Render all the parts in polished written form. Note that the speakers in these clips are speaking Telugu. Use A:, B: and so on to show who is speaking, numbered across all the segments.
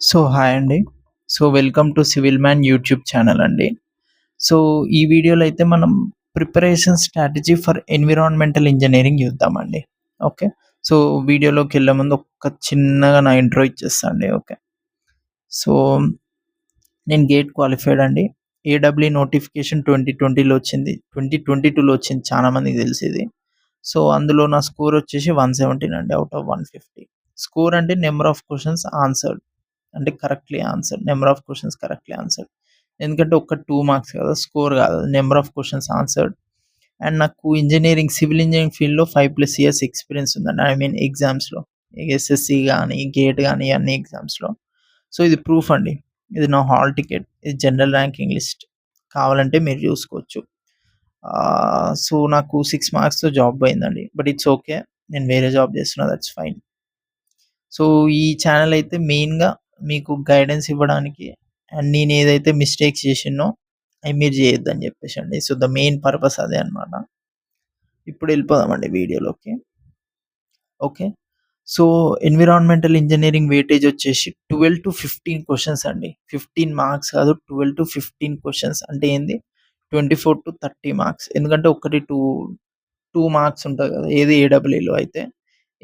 A: హాయ్ అండి. Welcome to civil man YouTube channel అండి. సో, ఈ వీడియోలో అయితే మనం preparation strategy for environmental engineering చూద్దామండి. ఓకే. సో, వీడియోలోకెళ్ళే ముందు ఒక చిన్నగా నా ఇంట్రో ఇచ్చేస్తా అండి. ఓకే. సో, నేను గేట్ క్వాలిఫైడ్ అండి. ఏడబ్ల్యూ నోటిఫికేషన్ 2020లో వచ్చింది. 2022లో వచ్చింది. చాలా మందికి తెలిసిది. సో, అందులో నా స్కోర్ వచ్చేసి 117 అండి ఔట్ ఆఫ్ 150. స్కోర్ అంటే నంబర్ ఆఫ్ క్వెషన్స్ ఆన్సర్డ్. అంటే correctly answered. Number of questions correctly answered. ఎందుకంటే ఒక్క 2 మార్క్స్ కదా! స్కోర్ కాదు. Number of questions answered. And నాకు సివిల్ ఇంజినీరింగ్ ఫీల్డ్‌లో 5+ ఇయర్స్ ఎక్స్‌పీరియన్స్ ఉందండి. ఐ మీన్ ఎగ్జామ్స్‌లో. ఎస్ఎస్‌సి గాని, గేట్ గాని అన్ని ఎగ్జామ్స్‌లో. సో, ఇది ప్రూఫ్ అండి. ఇది నా హాల్ టికెట్. ఇది జనరల్ ర్యాంకింగ్ లిస్ట్. కావాలంటే మీరు చూసుకోవచ్చు. నాకు 6 మార్క్స్‌తో జాబ్ పోయిందండి. But it's okay. నేను వేరే జాబ్ చేస్తున్నా. That's fine. సో, ఈ ఛానెల్ అయితే మెయిన్‌గా మీకు గైడెన్స్ ఇవ్వడానికి అండ్ నేనేదైతే మిస్టేక్స్ చేసినో అయి మీరు చేయొద్దని చెప్పేసండి. సో, ద మెయిన్ పర్పస్ అదే అన్నమాట. ఇప్పుడు వెళ్ళిపోదామండి వీడియోలోకి. Okay. So, environmental engineering weightage వచ్చేసి 12-15 క్వెషన్స్ అండి. 15 మార్క్స్ కాదు, 12-15 క్వెషన్స్ అంటే ఏంది 24-30 మార్క్స్. ఎందుకంటే ఒకటి 2 మార్క్స్ ఉంటది కదా! ఏది ఏడబ్ల్యూలో అయితే.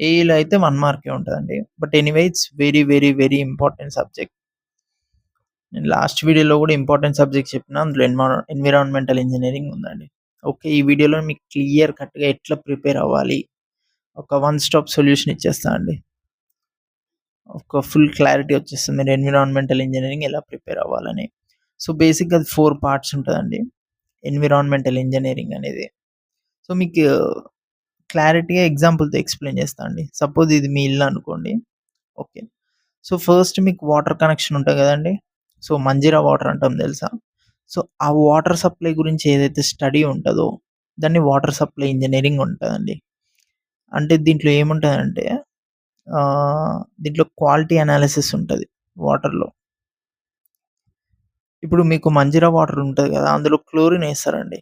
A: ఏఈలో అయితే 1 మార్కే ఉంటదండి. But anyway it's very, very, very important subject. నేను లాస్ట్ వీడియోలో కూడా ఇంపార్టెంట్ సబ్జెక్ట్ చెప్పిన. అందులో ఎన్విరాన్మెంటల్ ఇంజినీరింగ్ ఉందండి. ఓకే. ఈ వీడియోలో మీకు క్లియర్ కట్‌గా ఎట్లా ప్రిపేర్ అవ్వాలి, ఒక వన్ స్టాప్ సొల్యూషన్ ఇచ్చేస్తా అండి. ఒక ఫుల్ క్లారిటీ వచ్చేస్తుంది. మీరు ఎన్విరాన్మెంటల్ ఇంజినీరింగ్ ఎలా ప్రిపేర్ అవ్వాలని. సో, బేసిక్‌గా అది 4 పార్ట్స్ ఉంటదండి. ఎన్విరాన్మెంటల్ ఇంజినీరింగ్ అనేది. సో, మీకు క్లారిటీగా ఎగ్జాంపుల్‌తో ఎక్స్‌ప్లెయిన్ చేస్తా అండి. సపోజ్ ఇది మీ ఇల్లు అనుకోండి. ఓకే. సో, ఫస్ట్ మీకు వాటర్ కనెక్షన్ ఉంటది గదండీ! సో, మంజీరా వాటర్ అంటాం తెలుసా? సో, ఆ వాటర్ సప్లై గురించి ఏదైతే స్టడీ ఉంటదో, దాన్ని వాటర్ సప్లై ఇంజినీరింగ్ ఉంటదండి. అంటే దీంట్లో ఏముంటదంటే దీంట్లో క్వాలిటీ అనాలిసిస్ ఉంటది వాటర్‌లో. ఇప్పుడు మీకు మంజీరా వాటర్ ఉంటది గదా! అందులో క్లోరిన్ ఏస్తారండి.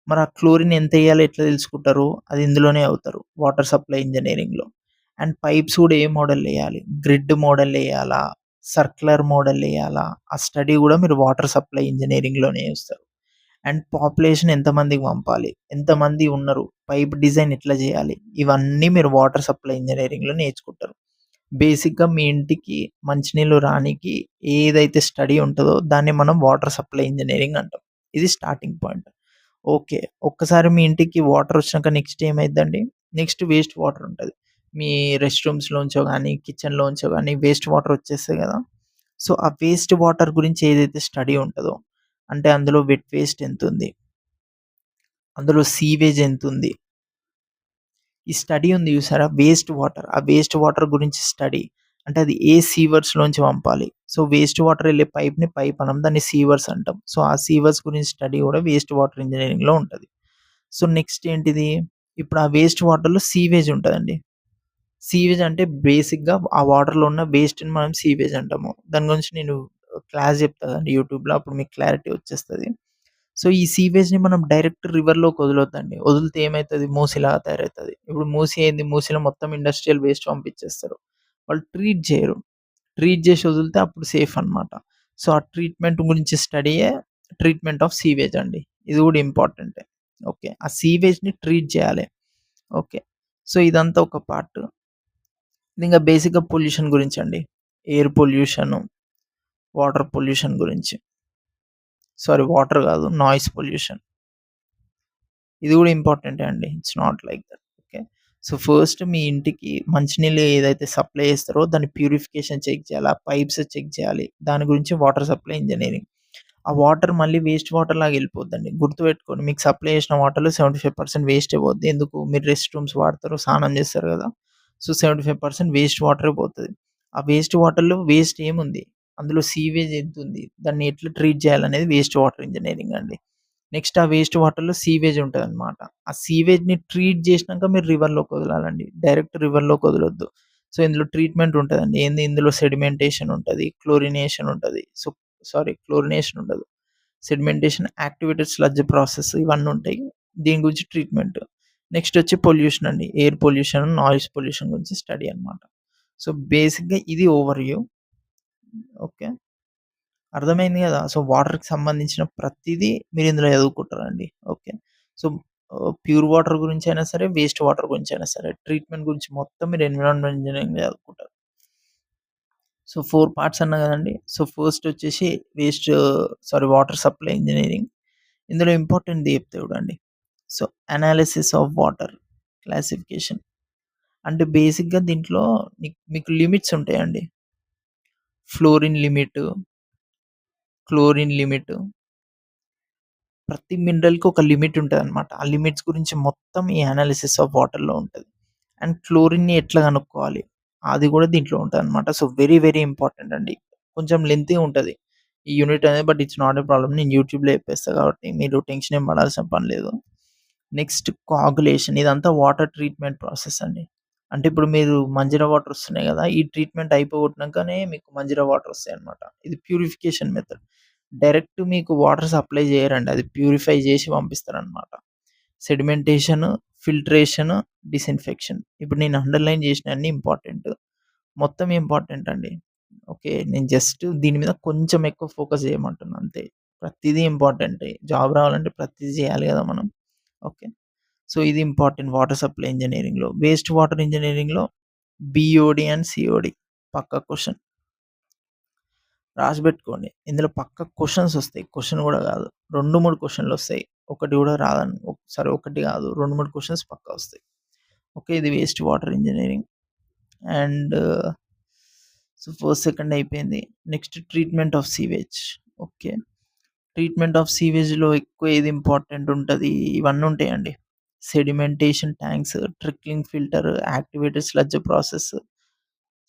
A: మరి ఆ క్లోరిన్ ఎంతెయ్యాలో ఎట్లా తెలుసుకుంటారు? అది ఇందులోనే అవుతారు. వాటర్ సప్లై ఇంజినీరింగ్‌లో. అండ్ పైప్స్ గూడా ఏ మోడల్‌లేయాలి? గ్రిడ్ మోడల్‌లేయాలా? సర్క్యులర్ మోడల్‌లేయాలా? ఆ స్టడీ గూడా మీరు వాటర్ సప్లై ఇంజినీరింగ్‌లోనే చేస్తారు. అండ్ పాపులేషన్ ఎంతమందికి పంపాలి? ఎంతమంది ఉన్నారు? పైప్ డిజైన్ ఎట్లా జేయాలి? ఇవన్నీ మీరు వాటర్ సప్లై ఇంజినీరింగ్‌లో నేర్చుకుంటారు. బేసిక్‌గా మీ ఇంటికి మంచినీళ్ళు రానీకి ఏదైతే స్టడీ ఉంటదో దాన్ని మనం వాటర్ సప్లై ఇంజినీరింగ్ అంటాం. ఇది స్టార్టింగ్ పాయింట్. ఓకే. ఒక్కసారి మీ ఇంటికి వాటర్ వచ్చినాక నెక్స్ట్ ఏమైద్దండి? నెక్స్ట్ వేస్ట్ వాటర్ ఉంటది. మీ రెస్ట్ రూమ్స్‌లోంచో గాని, కిచెన్‌లోంచో గాని వేస్ట్ వాటర్ వచ్చేస్తాయి గదా! సో, ఆ వేస్ట్ వాటర్ గురించి ఏదైతే స్టడీ ఉంటదో, అంటే అందులో వెట్ వేస్ట్ ఎంతుంది? అందులో సీవేజ్ ఎంతుంది? ఈ స్టడీ ఉంది చూసారా? Waste water. ఆ వేస్ట్ వాటర్ గురించి స్టడీ. అంటే అది ఏ సీవర్స్‌లోంచి పంపాలి. సో, వేస్ట్ వాటర్ ఎళ్ళే పైప్‌ని పైప్ అనం. దాన్ని సీవర్స్ అంటాం. సో, ఆ సీవర్స్ గురించి స్టడీ కూడా వేస్ట్ వాటర్ ఇంజినీరింగ్‌లో ఉంటది. సో, నెక్స్ట్ ఏంటిది? ఇప్పుడు ఆ వేస్ట్ వాటర్‌లో సీవేజ్ ఉంటదండి. సీవేజ్ అంటే బేసిక్‌గా ఆ వాటర్‌లో ఉన్న వేస్ట్‌ని మనం సీవేజ్ అంటాము. దాని గురించి నేను క్లాస్ చెప్తా కదండీ యూట్యూబ్‌లో. అప్పుడు మీకు క్లారిటీ వచ్చేస్తది. సో, ఈ సీవేజ్‌ని మనం డైరెక్ట్ రివర్‌లోకి వదలొద్దండి. వదిలితే ఏమైతది? మూసీలాగా తయారైతది. ఇప్పుడు మూసీ ఏంది? మూసీలో మొత్తం ఇండస్ట్రియల్ వేస్ట్ పంపించేస్తారు. వాళ్ళు ట్రీట్ జేయరు. ట్రీట్ జేసి వదిలితే అప్పుడు సేఫ్ అన్నమాట. సో, ఆ ట్రీట్‌మెంట్ గురించి స్టడీయే ట్రీట్‌మెంట్ ఆఫ్ సీవేజ్ అండి. ఇది గూడా ఇంపార్టెంటే. ఓకే. ఆ సీవేజ్‌ని ట్రీట్ జేయాలి. ఓకే. సో, ఇదంతా ఒక పార్ట్. ఇంగా బేసిక్‌గా పొల్యూషన్ గురించండి. ఎయిర్ పొల్యూషను, వాటర్ పొల్యూషన్ గురించి. సారీ, వాటర్ గాదు, నాయిస్ పొల్యూషన్. ఇది గూడా ఇంపార్టెంటే అండి. It's not like that. Okay. So, first మీ ఇంటికి మంచినీళ్ళు ఏదైతే సప్లై చేస్తారో దాన్ని ప్యూరిఫికేషన్ చెక్ చేయాలి. ఆ పైప్స్ చెక్ చేయాలి. దాని గురించి వాటర్ సప్లై ఇంజినీరింగ్. ఆ వాటర్ మళ్ళీ వేస్ట్ వాటర్ లాగా ఎళ్ళిపోద్దండి. గుర్తుపెట్టుకోండి, మీకు సప్లై చేసిన వాటర్‌లో 75% వేస్టే పోద్ది. ఎందుకు? మీరు రెస్ట్ రూమ్స్ వాడతారు, స్నానం చేస్తారు గదా! సో, 75% వేస్ట్ వాటరే పోతది. ఆ వేస్ట్ వాటర్‌లో వేస్ట్ ఏముంది? అందులో సీవేజ్ ఎంతుంది? దాన్ని ఎట్లా ట్రీట్ చేయాలనేది వేస్ట్ వాటర్ ఇంజినీరింగ్ అండి. నెక్స్ట్ ఆ వేస్ట్ వాటర్‌లో సీవేజ్ ఉంటదనమాట. ఆ సీవేజ్‌ని ట్రీట్ జేసినాక మీరు రివర్‌లోకి వదలాలండి. డైరెక్ట్ రివర్‌లోకి వదలొద్దు. సో, ఇందులో ట్రీట్‌మెంట్ ఉంటదండి. ఏంది? ఇందులో సెడిమెంటేషన్ ఉంటది. క్లోరినేషన్ ఉంటది. క్లోరినేషన్ ఉండదు. సెడిమెంటేషన్, యాక్టివేటెడ్ స్లడ్జ్ ప్రాసెస్ ఇవన్నీ ఉంటాయి. దీని గురించి ట్రీట్‌మెంట్. నెక్స్ట్ వచ్చి పొల్యూషన్ అండి. ఎయిర్ పొల్యూషన్, నాయిస్ పొల్యూషన్ గురించి స్టడీ అనమాట. సో, బేసిక్‌గా ఇది ఓవర్ వ్యూ. ఓకే. అర్థమైంది గదా! సో, వాటర్‌కి సంబంధించిన ప్రతీదీ మీరిందులో చదువుకుంటారండి. ఓకే. సో, ప్యూర్ వాటర్ గురించైనా సరే, వేస్ట్ వాటర్ గురించైనా సరే, ట్రీట్మెంట్ గురించి మొత్తం మీరు ఎన్విరాన్మెంట్ ఇంజినీరింగ్ చదువుకుంటారు. సో, 4 పార్ట్స్ అన్నా గదండీ! సో, ఫస్టొచ్చేసి వాటర్ సప్లై ఇంజినీరింగ్. ఇందులో ఇంపార్టెంట్‌ది చెప్తా చూడండి. So, analysis of water classification. అంటే బేసిక్‌గా దీంట్లో మీకు లిమిట్స్ ఉంటాయండి. ఫ్లోరిన్ లిమిటు, క్లోరిన్ లిమిటు, ప్రతి మినరల్‌కి ఒక లిమిట్ ఉంటదనమాట. ఆ లిమిట్స్ గురించి మొత్తం ఈ అనాలిసిస్ ఆఫ్ వాటర్‌లో ఉంటది. అండ్ క్లోరిన్‌ని ఎట్లా కనుక్కోవాలి? అది గూడా దీంట్లో ఉంటదనమాట. సో, వెరీ, వెరీ ఇంపార్టెంట్ అండి. కొంచెం లెంతీగా ఉంటది. ఈ యూనిట్ అనేది but it's not a problem. నేను యూట్యూబ్‌లో చెప్పేస్తా కాబట్టి మీరు టెన్షన్ ఏం పడాల్సిన పని లేదు. నెక్స్ట్ కోయాగులేషన్ ఇదంతా వాటర్ ట్రీట్మెంట్ ప్రాసెస్ అండి. అంటే ఇప్పుడు మీరు మంజీరా వాటర్ వస్తున్నాయి గదా! ఈ ట్రీట్మెంట్ అయిపోగొట్టినంకనే మీకు మంజీరా వాటర్ వస్తాయన్నమాట. ఇది ప్యూరిఫికేషన్ మెథడ్. డైరెక్ట్ మీకు వాటర్ సప్లై చేయరండి. అది ప్యూరిఫై చేసి పంపిస్తారనమాట. Sedimentation, filtration, disinfection. ఇప్పుడు నేను అండర్‌లైన్ చేసినయన్నీ ఇంపార్టెంట్. మొత్తం ఇంపార్టెంట్ అండి. ఓకే. నేను జస్ట్ దీని మీద కొంచెం ఎక్కువ ఫోకస్ చేయమంటున్నా అంతే. ప్రతీదీ ఇంపార్టెంటే. జాబ్ రావాలంటే ప్రతీదీ చేయాలి గదా మనం. ఓకే. సో, ఇది ఇంపార్టెంట్ వాటర్ సప్లై ఇంజినీరింగ్‌లో. వేస్ట్ వాటర్ ఇంజినీరింగ్‌లో బీఓడీ అండ్ సీఓడీ పక్కా క్వెషన్. రాసిబెట్టుకోండి. ఇందులో పక్కా క్వెషన్స్ ఒస్తాయి. క్వెషన్ గూడా గాదు. 2, 3 క్వెషన్‌లొస్తాయి. ఒకటి గూడా రాదని సరే ఒకటి గాదు. 2, 3 క్వెషన్స్ పక్కా ఒస్తాయి. ఓకే. ఇది waste water engineering. And so, first, second అయిపోయింది. Next treatment of sewage. Okay. Treatment of సీవేజ్‌లో ఎక్కువ ఏది ఇంపార్టెంట్ ఉంటది? ఇవన్నీ ఉంటాయండి. Sedimentation tanks, trickling filter, activated sludge process,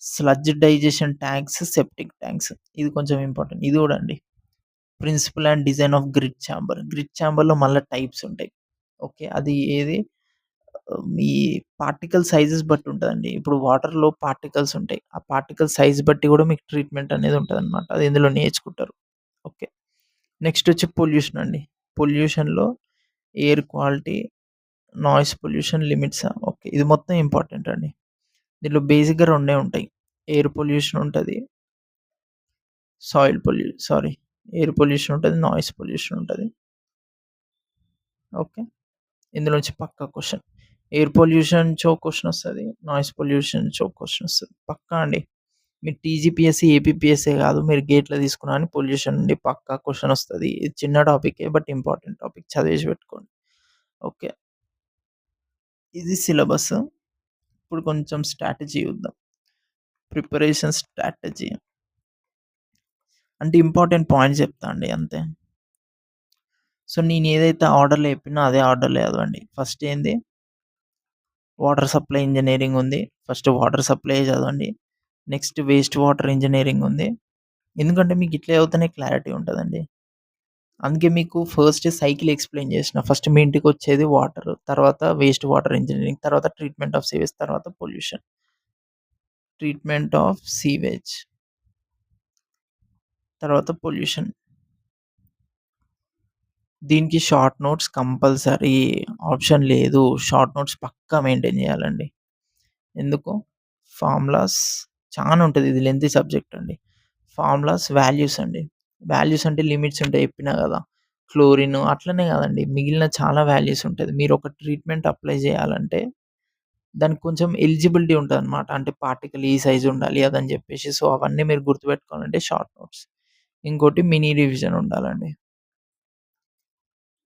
A: sludge digestion tanks, septic tanks. ఇది కొంచెం ఇంపార్టెంట్. ఇది గూడా అండి. Principle and design of grit chamber. Grit చాంబర్‌లో మళ్ళా టైప్స్ ఉంటాయి. ఓకే. అది ఏది మీ పార్టికల్ సైజెస్ బట్టి ఉంటదండి. ఇప్పుడు వాటర్‌లో పార్టికల్స్ ఉంటాయి. ఆ పార్టికల్ సైజ్ బట్టి గూడా మీకు ట్రీట్మెంట్ అనేది ఉంటదనమాట. అది ఇందులో నేర్చుకుంటారు. ఓకే. నెక్స్ట్ వచ్చి పొల్యూషన్ అండి. పొల్యూషన్‌లో ఎయిర్ క్వాలిటీ, నాయిస్ పొల్యూషన్ లిమిట్సా? ఓకే. ఇది మొత్తం ఇంపార్టెంట్ అండి. దీంట్లో బేసిక్‌గా రెండే ఉంటాయి. ఎయిర్ పొల్యూషన్ ఉంటది. సారీ. ఎయిర్ పొల్యూషన్ ఉంటది. నాయిస్ పొల్యూషన్ ఉంటది. ఓకే. ఇందులో నుంచి పక్కా క్వెషన్. ఎయిర్ పొల్యూషన్ నుంచి ఒక క్వెషన్ వస్తది. నాయిస్ పొల్యూషన్ నుంచి ఒక క్వెషన్ వస్తది. పక్కా అండి. మీరు టీజీపీఎస్సీ, ఏపీపీఎస్సీ కాదు మీరు గేట్‌లో తీసుకున్నా గాని పొల్యూషన్ నుండి పక్కా క్వెషన్ వస్తది. ఇది చిన్న టాపికే బట్ ఇంపార్టెంట్ టాపిక్ చదివేసి పెట్టుకోండి. ఓకే. ఇది సిలబస్. ఇప్పుడు కొంచెం స్ట్రాటజీ చూద్దాం. Preparation strategy. అంటే ఇంపార్టెంట్ పాయింట్స్ చెప్తా అండి అంతే. సో, నేనేదైతే ఆర్డర్‌లో చెప్పినో అదే ఆర్డర్‌లో చదవండి. ఫస్ట్ ఏంది వాటర్ సప్లై ఇంజినీరింగ్ ఉంది. ఫస్ట్ వాటర్ సప్లై చదవండి. నెక్స్ట్ వేస్ట్ వాటర్ ఇంజినీరింగ్ ఉంది. ఎందుకంటే మీకు ఇట్లా చదివితేనే క్లారిటీ ఉంటదండి. అందుకే మీకు ఫస్ట్ సైకిల్ ఎక్స్‌ప్లెయిన్ చేసిన. ఫస్ట్ మీ ఇంటికొచ్చేది వాటర్. తర్వాత వేస్ట్ వాటర్ ఇంజినీరింగ్. తర్వాత ట్రీట్మెంట్ ఆఫ్ సీవేజ్. తర్వాత పొల్యూషన్. Treatment of sewage. తర్వాత పొల్యూషన్. దీనికి షార్ట్ నోట్స్ కంపల్సరీ. ఆప్షన్ లేదు. షార్ట్ నోట్స్ పక్కా మెయింటైన్ చేయాలండి. ఎందుకు? ఫార్ములాస్ చానా ఉంటది. ఇది లెంతీ సబ్జెక్ట్ అండి. ఫార్ములాస్, వాల్యూస్ అండి. వాల్యూస్ అంటే లిమిట్స్ ఉంటాయి చెప్పినా గదా! క్లోరిన్ అట్లనే కాదండి. మిగిలిన చాలా వాల్యూస్ ఉంటది. మీరొక ట్రీట్మెంట్ అప్లై చేయాలంటే దానికి కొంచెం ఎలిజిబిలిటీ ఉంటదనమాట. అంటే పార్టికల్ ఈ సైజ్ ఉండాలి అదని చెప్పేసి. సో, అవన్నీ మీరు గుర్తుపెట్టుకోవాలంటే షార్ట్ నోట్స్. ఇంకోటి మినీ రివిజన్ ఉండాలండి.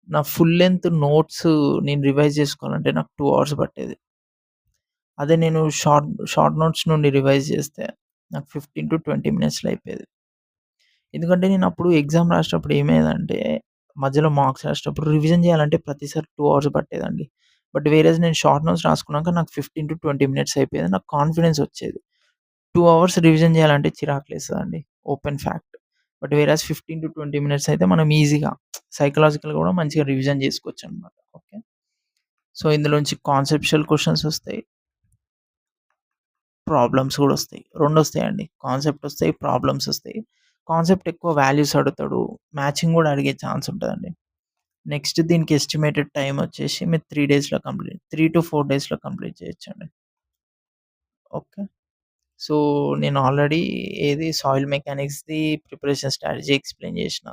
A: నా ఫుల్ లెంత్ నోట్స్ నేను రివైజ్ చేసుకోవాలంటే నాకు 2 అవర్స్ పట్టేది. అదే నేను షార్ట్ నోట్స్ నుండి రివైజ్ చేస్తే నాకు 15-20 మినిట్స్‌లో అయిపోయేది. ఎందుకంటే నేనప్పుడు ఎగ్జామ్ రాసేటప్పుడు ఏమయ్యేదంటే, మధ్యలో మార్క్స్ రాసేటప్పుడు రివిజన్ చేయాలంటే ప్రతిసారి 2 అవర్స్ పట్టేదండి. బట్ వేరేజ్ నేను షార్ట్ నోట్స్ రాసుకున్నాక నాకు 15-20 మినిట్స్ అయిపోయేది. నాకు కాన్ఫిడెన్స్ వచ్చేది. 2 అవర్స్ రివిజన్ చేయాలంటే చిరాకులేస్తదండి. Open fact. బట్ వేరేజ్ 15-20 మినిట్స్ అయితే మనం ఈజీగా సైకలాజికల్‌గా కూడా మంచిగా రివిజన్ చేసుకోవచ్చనమాట. ఓకే. సో, ఇందులోంచి కాన్సెప్షువల్ క్వెషన్స్ వస్తాయి. ప్రాబ్లమ్స్ గూడా ఒస్తాయి. రెండొస్తాయండి. కాన్సెప్ట్ ఒస్తాయి, ప్రాబ్లమ్స్ ఒస్తాయి. కాన్సెప్ట్ ఎక్కువ వాల్యూస్ అడుగుతాడు. మ్యాచింగ్ గూడా అడిగే ఛాన్స్ ఉంటదండి. నెక్స్ట్ దీనికి ఎస్టిమేటెడ్ టైమ్ ఒచ్చేసి మీరు 3 డేస్‌లో కంప్లీట్ 3-4 డేస్‌లో కంప్లీట్ చేయొచ్చండి. ఓకే. సో, నేను ఆల్రెడీ ఏది సాయిల్ మెకానిక్స్‌ది ప్రిపరేషన్ స్ట్రాటజీ ఎక్స్‌ప్లెయిన్ జేషిన.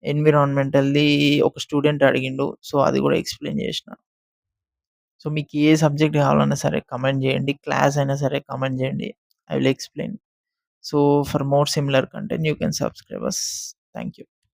A: ఎన్విరాన్మెంటల్‌ది ఒక స్టూడెంట్ అడిగిండు. సో, అది గూడా ఎక్స్‌ప్లెయిన్ జేషిన. సో, మీకు ఏ సబ్జెక్ట్ కావాలన్నా సరే కమెంట్ జేయండి. క్లాస్ అయినా సరే కమెంట్ జేయండి. I will explain. So, for more similar content you can subscribe us. Thank you.